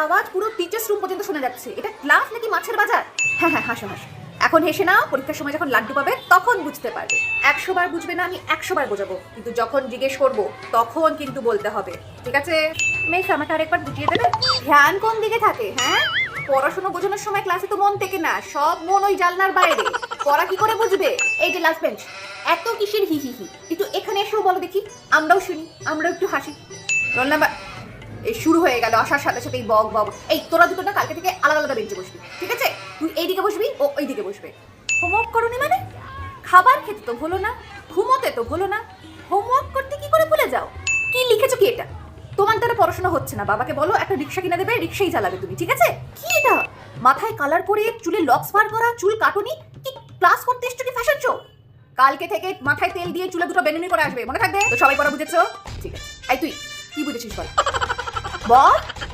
আওয়াজ পুরো teachers room পর্যন্ত শোনা যাচ্ছে। এটা ক্লাস নাকি মাছের বাজার? হ্যাঁ হ্যাঁ, হাসো হাসো। এখন হেসে নাও, পরীক্ষার সময় যখন লাড্ডু পাবে তখন বুঝতে পারবে। 100 বার বুঝবে না, আমি 100 বার বোঝাবো, কিন্তু যখন জিজ্ঞেস করবো তখন কিন্তু বলতে হবে, ঠিক আছে? মেস আমাকে আরেকবার বুঝিয়ে দেবে? ধ্যান কোন দিকে থাকে? হ্যাঁ, পড়াশোনা বোঝানোর সময় ক্লাসে তো মন থেকে না, সব মন ওই জানলার বাইরে। পড়া কি করে বুঝবে? এই যে লাস্ট বেঞ্চ, এত কিসের হি হি হি? একটু এখানে এসেও বলো দেখি, আমরাও শুনি, আমরাও একটু হাসি। রোল নাম্বার এই শুরু হয়ে গেল আসার সাথে সাথেই বক বক। এই তোরা দুটো না কালকে থেকে আলাদা আলাদা বেঞ্চে বসবি, ঠিক আছে? তুই এইদিকে বসবি, ও ওইদিকে বসবে। হোমওয়ার্ক করোনি মানে? খাবার খেতে তো ভুলো না, ঘুমোতে তো ভুলো না, হোমওয়ার্ক করতে কি করে ভুলে যাও? কি লিখেছো কি এটা? তোমার দ্বারা পড়াশোনা হচ্ছে না, বাবাকে বলো একটা রিক্সা কিনে দেবে, রিক্সাই চালাবে তুমি, ঠিক আছে? কি এটা? মাথায় কালার করে, চুলে লক্স বার করা, চুল কাটুনি, কি ক্লাস করতে এসছো কি ফ্যাশন শো? কালকে থেকে মাথায় তেল দিয়ে চুলে দুটো বেনুনি করে আসবে, মনে থাকবে তো? সবাই পড়া বুঝেছো? ঠিক আছে। এই তুই কি বুঝেছিস বল? বল।